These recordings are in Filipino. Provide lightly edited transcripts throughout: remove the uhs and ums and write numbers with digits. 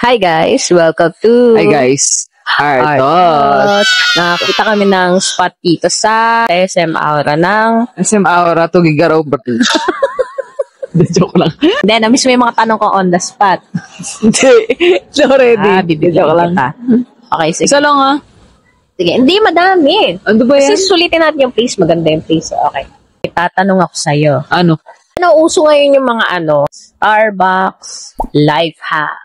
Hi guys, welcome to Hi guys, Artos. Nakakita kami ng spot dito sa SM Aura ng... SM Aura to Gigaraw Bati. Joke lang. Hindi, na-miss mo yung mga tanong ko on the spot. Hindi, ready. Bibigyan Joke lang. kita. Okay, sige. Isa lang ah. Sige, hindi madami. Ano ba yan? Kasi sulitin natin yung place, maganda yung place. Okay. Itatanong ako sa'yo. Ano? Ano, uso ngayon yung mga Starbucks life hack.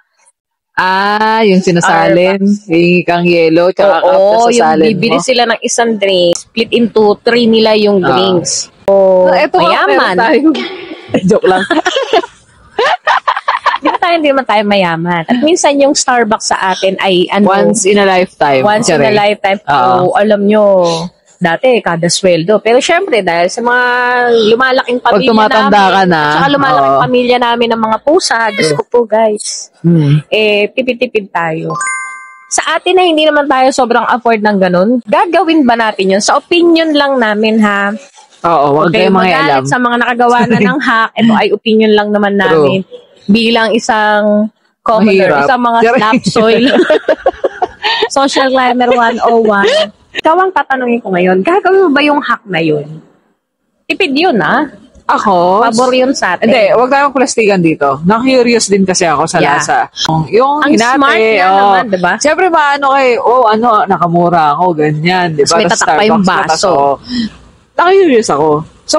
Yung sinasalin. Yung kang yellow, tsaka Oo, sa yung salin bibili mo. sila ng isang drink, split into 3 nila yung drinks. So, Eto mayaman. Joke lang. Hindi naman tayo mayaman. At minsan yung Starbucks sa atin ay Once in a lifetime. Once in a lifetime. So, alam nyo, dati kada sweldo. Pero syempre, dahil sa mga lumalaking pamilya Pag tumatanda namin, ka na, at saka lumalaking pamilya namin ng mga pusa, Diyos ko po guys, tipid-tipid tayo. Sa atin na hindi naman tayo sobrang afford ng ganun, gagawin ba natin yun? Sa opinion lang namin ha. Oo, wag kayo mga alam. Sa mga nakagawa na ng hack, ito ay opinion lang naman namin. Bilang isang commoner, isang mga snap soil. Social Climber 101. Ikaw ang tatanungin ko ngayon, gagawin mo ba yung hack na yun? Tipid yun, ha? Ako? Pabor yun sa atin. Hindi, huwag tayong plastikan dito. Na-curious din kasi ako sa lasa. Yung ang hinate, smart nga naman, diba? Siyempre maano nakamura ako, ganyan, diba? Tapos may tatak pa yung baso. Na-curious ako. So,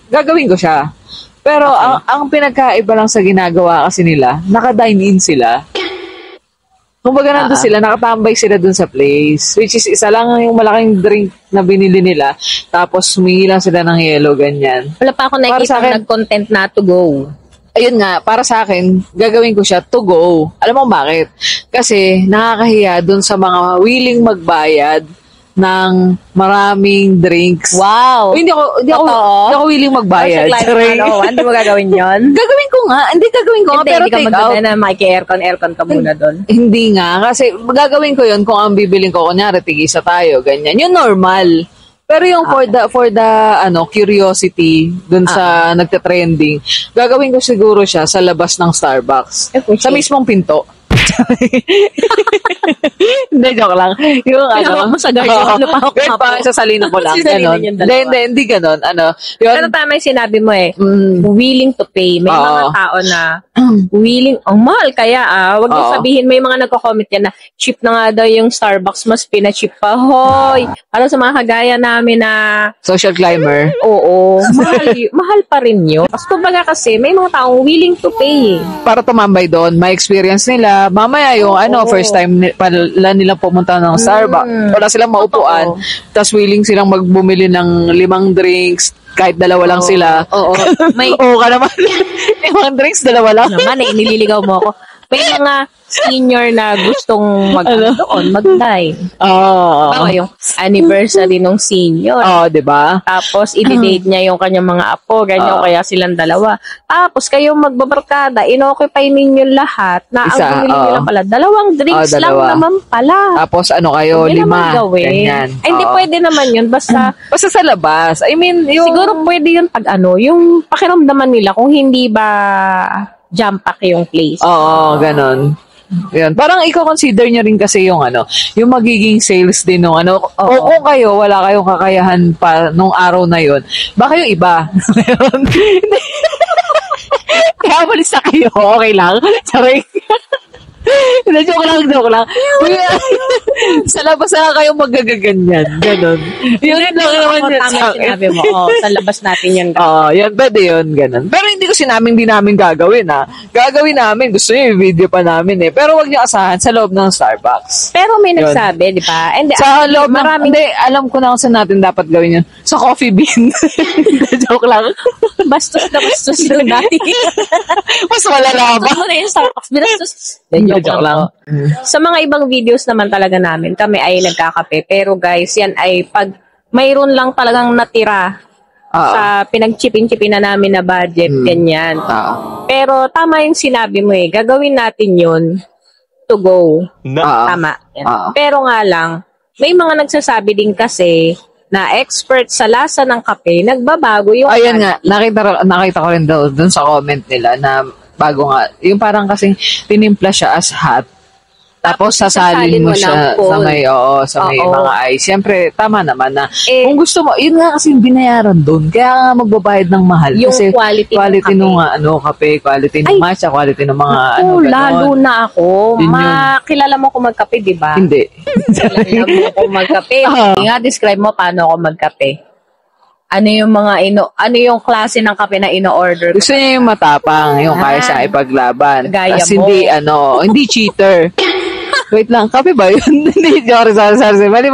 gagawin ko siya. Pero, ang pinagkaiba lang sa ginagawa kasi nila, naka-dine-in sila. Kumbaga nandun sila, nakatambay sila dun sa place. Which is, isa lang yung malaking drink na binili nila. Tapos, humingi lang sila ng yellow, ganyan. Wala pa ako nakikita nag-content na to go. Ayun nga, para sa akin, gagawin ko siya to go. Alam mo bakit? Kasi, nakakahiya dun sa mga willing magbayad ng maraming drinks. Wow! Hindi ako willing magbayad. Hindi mo gagawin yun? Gagawin ko nga. Pero hindi ka take out. magdala na maki-aircon ka muna doon. Hindi nga. Kasi gagawin ko yun kung ang bibiling ko, kunyari, tigisa tayo, ganyan. Yung normal. Pero yung for the curiosity dun sa nagte-trending, gagawin ko siguro siya sa labas ng Starbucks. Sa mismong pinto. Hindi, joke lang. Yung mo sa garden, sasalina ko lang. Hindi ganon. Pero tama yung sinabi mo willing to pay. May mga tao na willing, mahal kaya wag niyo sabihin, may mga nagko-comment yan na cheap na nga daw yung Starbucks, mas pina-cheap pa. Hoy! Para sa mga kagaya namin na social climber. Oo. mahal pa rin yun. Kumbaga kasi, may mga taong willing to pay. Para tumambay doon, may experience nila. Mamaya yung first time pala nilang pumunta ng Starbucks, wala silang maupuan, tapos willing silang magbumili ng 5 drinks, kahit 2 lang sila. Oo. Oo ka naman. 5 drinks, 2 lang. Naman, nililigaw mo ako. May mga senior na gustong mag-dine. Bawa yung anniversary nung senior. Diba? Tapos, i-date niya yung kanyang mga apo, ganyan, kaya silang 2. Tapos, kayong magbabarkada, inoccupy ninyo lahat, na ang bumili nyo lang pala, 2 drinks lang naman pala. Tapos, kayo, 5. Ganyan. Ay, hindi pwede naman yun, basta sa labas. I mean, siguro pwede yun pag yung pakiramdaman nila kung hindi ba jump pack yung place. Oo, ganon. Yun. Parang i-consider nyo rin kasi yung yung magiging sales din nung o kung kayo, wala kayong kakayahan pa nung araw na yun, baka yung iba. Kaya malis na kayo, okay lang. Sorry. Joke lang. Sa labas na lang kayo magagaganyan. Ganon. Yun lang naman yun. Sinabi mo, sa labas natin yan. Yan, pwede yun, ganon. Pero hindi ko di namin gagawin, ha. Gagawin namin. Gusto nyo yung video pa namin, Pero wag nyo asahan sa loob ng Starbucks. Pero may nagsabi, di ba? Sa loob alam ko na kung saan natin dapat gawin yun. Sa coffee bean. Joke lang. Bastos yun natin. Mas malala ba? Ano na yung Starbucks? Binastos. Joke lang. Sa mga ibang videos naman talaga namin, kami ay nagkakape. Pero guys, yan ay pag mayroon lang talagang natira sa pinag-chipin-chipin na namin na budget, ganyan. Pero tama yung sinabi mo gagawin natin yun to go. Tama. Pero nga lang, may mga nagsasabi din kasi na expert sa lasa ng kape, nagbabago yung... Ayun nga, nakita ko rin daw dun sa comment nila na bago nga, yung parang kasing tinimpla siya as hot, Tapos sasalin mo siya sa may, sa may mga eyes. Siyempre, tama naman na. Kung gusto mo, yun nga kasi yung binayaran doon. Kaya nga magbabayad ng mahal. Yung kasi quality ng kape, quality ng matcha, quality ng mga ganon. Lalo na ako. Kilala mo kung magkape, di ba? Hindi. Kilala mo kung magkape. Nga, describe mo paano ako magkape. Ano yung klase ng kape na ino-order ko? Gusto niya yung matapang, yung kaya siya ipaglaban. Gaya Tapos mo. hindi cheater. Wait lang, kape ba yun? Hindi, sorry. Mali.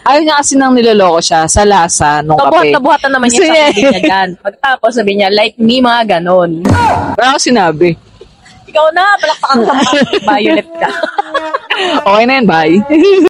Ayaw niya kasi nang niloloko siya sa lasa nung kape. Nabuhatan naman niya sa sabi niya dyan. Pagtapos sabi niya, like me, mga ganon. Wala ako sinabi. Ikaw na, palakpakan ka, violet ka. Okay na yan, bye.